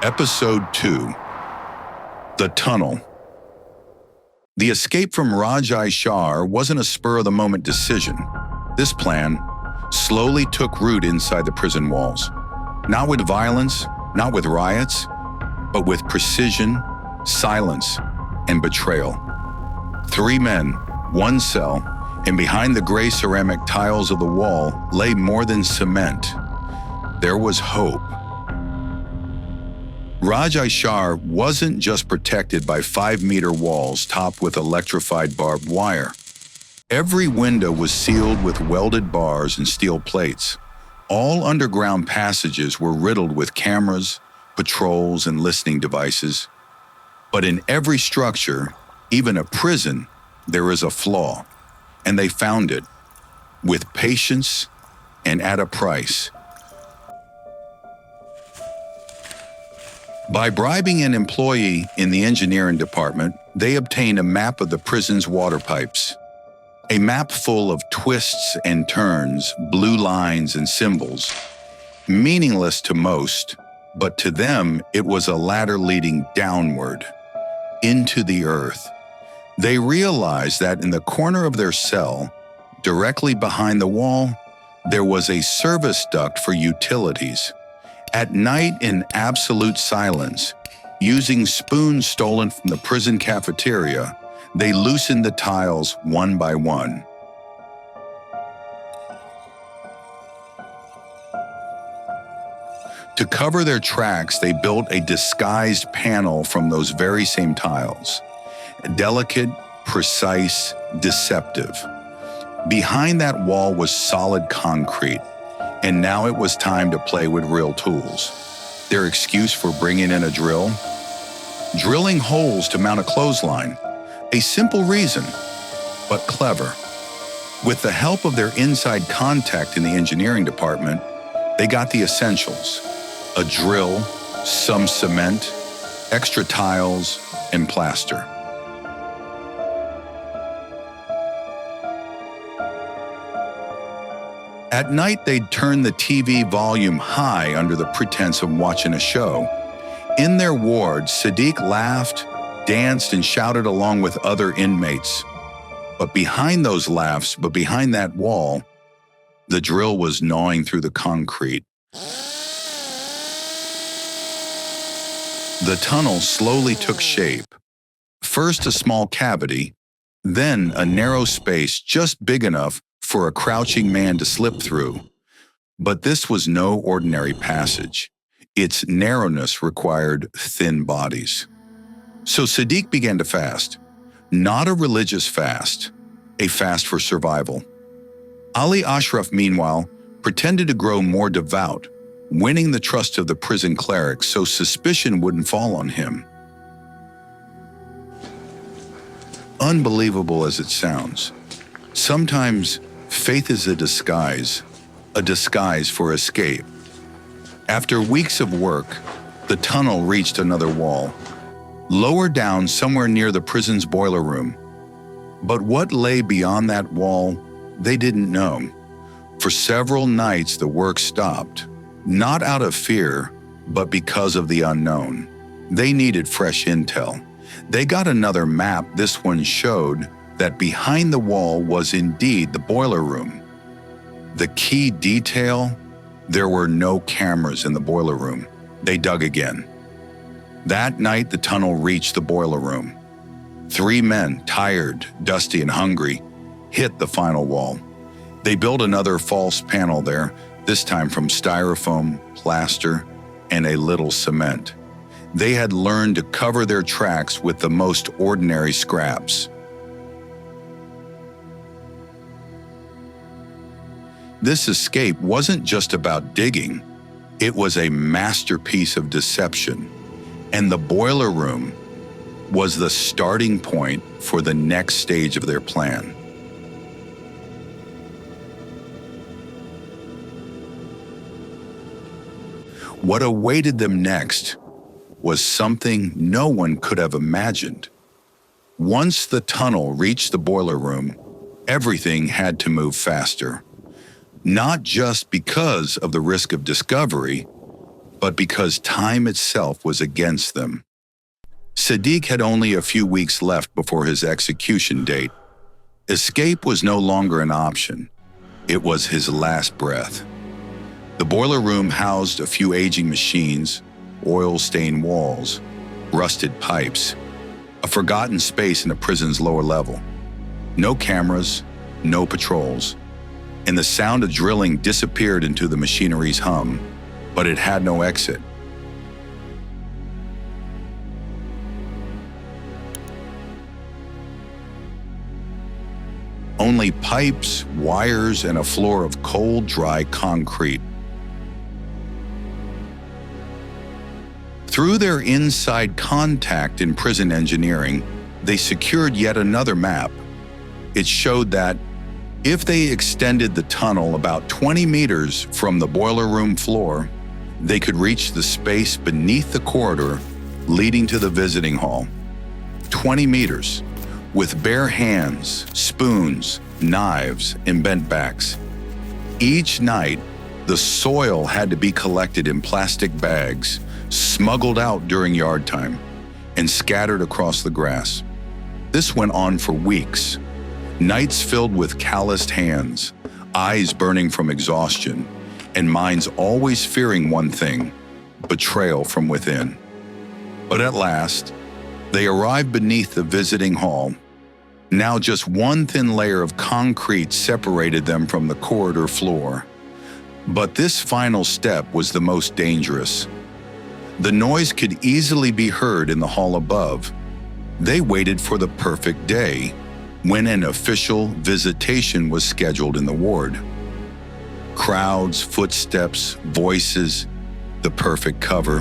Episode 2. The Tunnel. The escape from Rajai Shar wasn't a spur-of-the-moment decision. This plan slowly took root inside the prison walls. Not with violence, not with riots, but with precision, silence, and betrayal. 3 men, 1 cell, and behind the gray ceramic tiles of the wall lay more than cement. There was hope. Rajai Shar wasn't just protected by 5-meter walls topped with electrified barbed wire. Every window was sealed with welded bars and steel plates. All underground passages were riddled with cameras, patrols, and listening devices. But in every structure, even a prison, there is a flaw. And they found it, with patience and at a price. By bribing an employee in the engineering department, they obtained a map of the prison's water pipes. A map full of twists and turns, blue lines and symbols. Meaningless to most, but to them it was a ladder leading downward, into the earth. They realized that in the corner of their cell, directly behind the wall, there was a service duct for utilities. At night, in absolute silence, using spoons stolen from the prison cafeteria, they loosened the tiles one by one. To cover their tracks, they built a disguised panel from those very same tiles. Delicate, precise, deceptive. Behind that wall was solid concrete. And now it was time to play with real tools. Their excuse for bringing in a drill? Drilling holes to mount a clothesline. A simple reason, but clever. With the help of their inside contact in the engineering department, they got the essentials. A drill, some cement, extra tiles, and plaster. At night, they'd turn the TV volume high under the pretense of watching a show. In their ward, Sadiq laughed, danced, and shouted along with other inmates. But behind those laughs, behind that wall, the drill was gnawing through the concrete. The tunnel slowly took shape. First a small cavity, then a narrow space just big enough for a crouching man to slip through. But this was no ordinary passage. Its narrowness required thin bodies. So Sadiq began to fast. Not a religious fast, a fast for survival. Ali Ashraf, meanwhile, pretended to grow more devout, winning the trust of the prison clerics so suspicion wouldn't fall on him. Unbelievable as it sounds, sometimes faith is a disguise for escape. After weeks of work, the tunnel reached another wall, lower down somewhere near the prison's boiler room. But what lay beyond that wall, they didn't know. For several nights, the work stopped, not out of fear, but because of the unknown. They needed fresh intel. They got another map. This one showed that behind the wall was indeed the boiler room. The key detail, there were no cameras in the boiler room. They dug again. That night, the tunnel reached the boiler room. 3 men, tired, dusty, and hungry, hit the final wall. They built another false panel there, this time from styrofoam, plaster, and a little cement. They had learned to cover their tracks with the most ordinary scraps. This escape wasn't just about digging. It was a masterpiece of deception. And the boiler room was the starting point for the next stage of their plan. What awaited them next was something no one could have imagined. Once the tunnel reached the boiler room, everything had to move faster. Not just because of the risk of discovery, but because time itself was against them. Sadiq had only a few weeks left before his execution date. Escape was no longer an option. It was his last breath. The boiler room housed a few aging machines, oil-stained walls, rusted pipes, a forgotten space in the prison's lower level. No cameras, no patrols, and the sound of drilling disappeared into the machinery's hum, but it had no exit. Only pipes, wires, and a floor of cold, dry concrete. Through their inside contact in prison engineering, they secured yet another map. It showed that if they extended the tunnel about 20 meters from the boiler room floor, they could reach the space beneath the corridor leading to the visiting hall. 20 meters, with bare hands, spoons, knives, and bent backs. Each night, the soil had to be collected in plastic bags, smuggled out during yard time, and scattered across the grass. This went on for weeks. Nights filled with calloused hands, eyes burning from exhaustion, and minds always fearing one thing: betrayal from within. But at last, they arrived beneath the visiting hall. Now just one thin layer of concrete separated them from the corridor floor. But this final step was the most dangerous. The noise could easily be heard in the hall above. They waited for the perfect day, when an official visitation was scheduled in the ward. Crowds, footsteps, voices, the perfect cover.